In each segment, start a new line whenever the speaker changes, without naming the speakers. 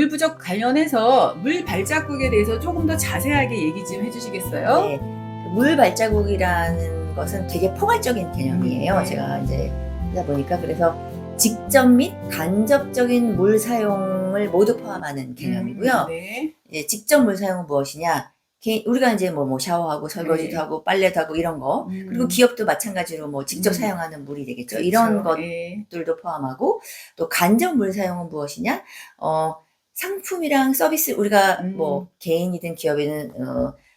물 부족 관련해서 물 발자국에 대해서 조금 더 자세하게 얘기 좀 해주시겠어요?
네. 물 발자국이라는 것은 되게 포괄적인 개념이에요.
네.
제가 이제 하다 보니까 그래서 직접 및 간접적인 물 사용을 모두 포함하는 개념이고요.
네.
직접 물 사용은 무엇이냐? 우리가 이제 뭐 샤워하고 설거지도
네.
하고 빨래도 하고 이런 거, 그리고 기업도 마찬가지로 뭐 직접 사용하는 물이 되겠죠.
그렇죠.
이런
예.
것들도 포함하고, 또 간접 물 사용은 무엇이냐? 상품이랑 서비스, 우리가 뭐 개인이든 기업이든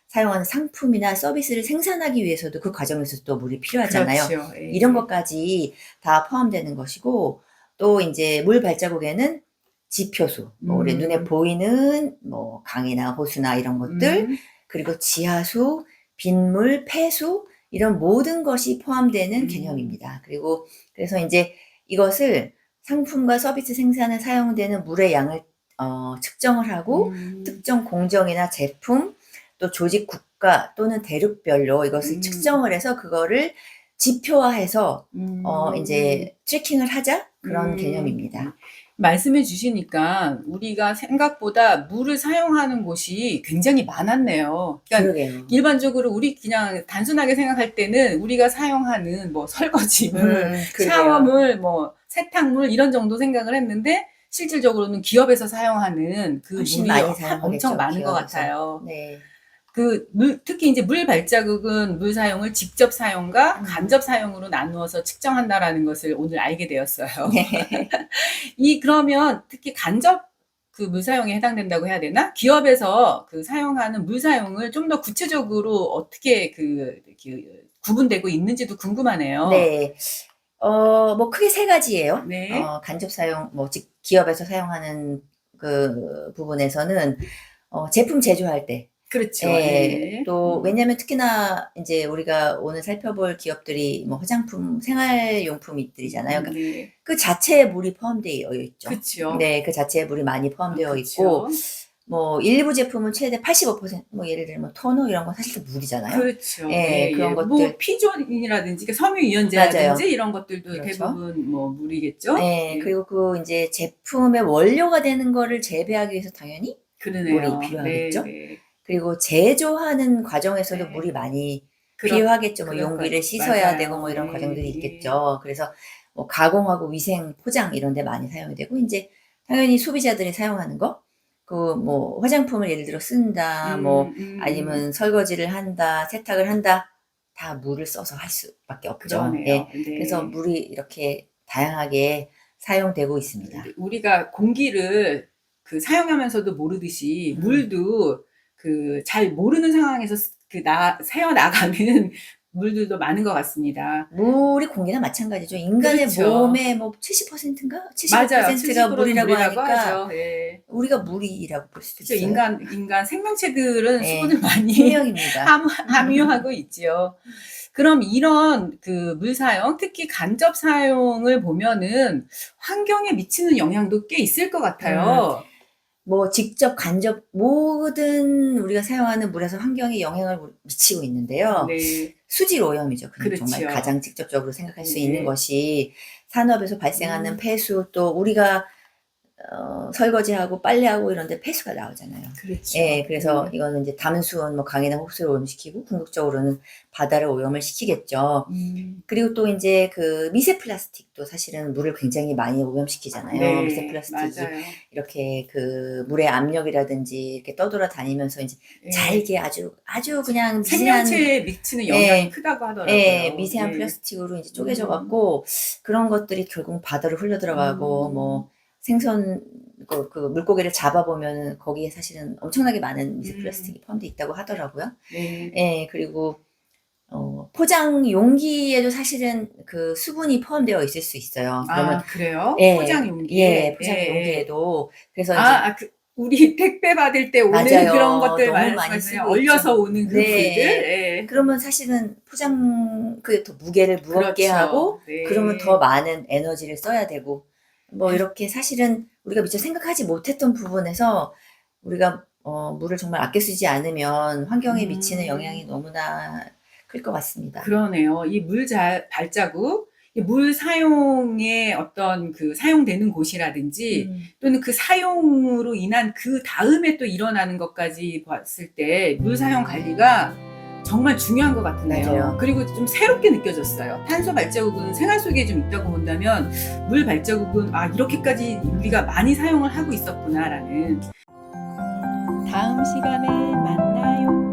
사용하는 상품이나 서비스를 생산하기 위해서도 그 과정에서 또 물이 필요하잖아요.
그렇죠. 예.
이런 것까지 다 포함되는 것이고, 또 이제 물 발자국에는 지표수, 뭐 우리 눈에 보이는 뭐 강이나 호수나 이런 것들, 그리고 지하수, 빗물, 폐수, 이런 모든 것이 포함되는 개념입니다. 그리고 그래서 이제 이것을 상품과 서비스 생산에 사용되는 물의 양을 측정을 하고, 특정 공정이나 제품, 또 조직, 국가 또는 대륙별로 이것을 측정을 해서 그거를 지표화해서 이제 트래킹을 하자, 그런 개념입니다.
말씀해 주시니까 우리가 생각보다 물을 사용하는 곳이 굉장히 많았네요. 그러니까
그러게요.
일반적으로 우리 그냥 단순하게 생각할 때는 우리가 사용하는 뭐 설거지물,
그러게요.
샤워물, 뭐 세탁물 이런 정도 생각을 했는데 실질적으로는 기업에서 사용하는 그
훨씬
물이
많이 사용하겠죠,
엄청 많은 것
기업에서.
같아요.
네.
특히 이제 물 발자국은 물 사용을 직접 사용과 간접 사용으로 나누어서 측정한다라는 것을 오늘 알게 되었어요.
네.
그러면 특히 간접 그 물 사용에 해당된다고 해야 되나? 기업에서 그 사용하는 물 사용을 좀 더 구체적으로 어떻게 구분되고 있는지도 궁금하네요.
네. 뭐 크게 세 가지예요.
네.
간접 사용, 뭐 기업에서 사용하는 그 부분에서는 제품 제조할 때,
그렇죠.
예,
예.
또 왜냐면 특히나 이제 우리가 오늘 살펴볼 기업들이 뭐 화장품, 생활용품들이잖아요. 그러니까
네.
그 자체에 물이 포함되어 있죠.
그쵸.
네, 그 자체에 물이 많이 포함되어 있고,
그쵸.
뭐 일부 제품은 최대 85%, 뭐 예를 들면 토너 이런 건 사실 물이잖아요.
그렇죠.
예,
예,
그런
예. 뭐
것들.
피존이라든지
맞아요.
섬유유연제라든지 이런 것들도
그렇죠.
대부분 뭐 물이겠죠?
예,
예.
그리고 그 이제 제품의 원료가 되는 거를 재배하기 위해서 당연히 물이
그러네요.
필요하겠죠.
네네.
그리고 제조하는 과정에서도
네.
물이 많이
그렇
필요하겠죠. 뭐
그럴 것
용기를 씻어야 되고 뭐
맞아요.
이런 과정들이
예, 예.
있겠죠. 그래서 뭐 가공하고 위생, 포장 이런 데 많이 사용이 되고, 인제 당연히 소비자들이 사용하는 거, 그 뭐 화장품을 예를 들어 쓴다, 뭐 아니면 설거지를 한다, 세탁을 한다, 다 물을 써서 할 수밖에 없죠. 예.
그러네요.
그래서
네.
물이 이렇게 다양하게 사용되고 있습니다.
우리가 공기를 사용하면서도 모르듯이 물도 잘 모르는 상황에서 새어 나가는 물들도 많은 것 같습니다.
물이 공기나 마찬가지죠. 인간의
그렇죠.
몸의 뭐 70%인가?
맞아요.
75%가
70%는
물이라고
물이라고
하니까
하죠. 예.
우리가 물이라고 볼 수도
그쵸.
있어요.
인간 생명체들은
예.
수분을 많이
생명입니다.
함유하고 있지요. 그럼 이런 물 사용, 특히 간접 사용을 보면은 환경에 미치는 영향도 꽤 있을 것
음.
같아요.
뭐 직접 간접 모든 우리가 사용하는 물에서 환경에 영향을 미치고 있는데요.
네.
수질 오염이죠. 그냥 정말
그렇지요.
가장 직접적으로 생각할 수 있는
네.
것이 산업에서 발생하는 폐수, 또 우리가 설거지하고 빨래하고 이런 데 폐수가 나오잖아요.
그렇죠.
예, 그래서 이거는 이제 담수원, 뭐 강이나 호수를 오염시키고 궁극적으로는 바다를 오염을 시키겠죠. 그리고 또 인제 그 미세 플라스틱도 사실은 물을 굉장히 많이 오염시키잖아요. 미세
네.
플라스틱이
맞아요.
이렇게 그 물의 압력이라든지 이렇게 떠돌아다니면서 인제
예.
잘게 아주 그냥 미세한,
생명체에 미치는 영향이
예,
크다고 하더라고요.
예, 미세한
예.
플라스틱으로 이제 쪼개져 갖고 그런 것들이 결국 바다로 흘러 들어가고, 뭐 생선 그 물고기를 잡아 보면은 거기에 사실은 엄청나게 많은 미세 플라스틱이 포함되어 있다고 하더라고요.
네.
예, 그리고 포장 용기에도 사실은 그 수분이 포함되어 있을 수 있어요. 그러면,
아, 그래요? 포장
예, 예,
용기에?
포장
예예.
용기에도. 그래서 인제
우리 택배 받을 때 오는 그런
맞아요.
것들
너무 많이
말씀하시나요?
쓰고
얼려서
있죠.
오는 그 물들?
네.
예.
그러면 사실은 포장 그게 더 무게를 무겁게
그렇죠.
하고, 그러면 더
네.
많은 에너지를 써야 되고, 뭐 이렇게 사실은 우리가 미처 생각하지 못했던 부분에서 우리가 물을 정말 아껴 쓰지 않으면 환경에 미치는 영향이 너무나 클 것 같습니다.
그러네요. 이 발자국 물 사용의 어떤 그 사용되는 곳이라든지 또는 그 사용으로 인한 그 다음에 또 일어나는 것까지 봤을 때 물 사용 관리가 정말 중요한 것 같은데요.
맞아요.
그리고 좀 새롭게 느껴졌어요. 탄소 발자국은 생활 속에 좀 있다고 본다면 물 발자국은 아 이렇게까지 우리가 많이 사용을 하고 있었구나라는. 다음 시간에 만나요.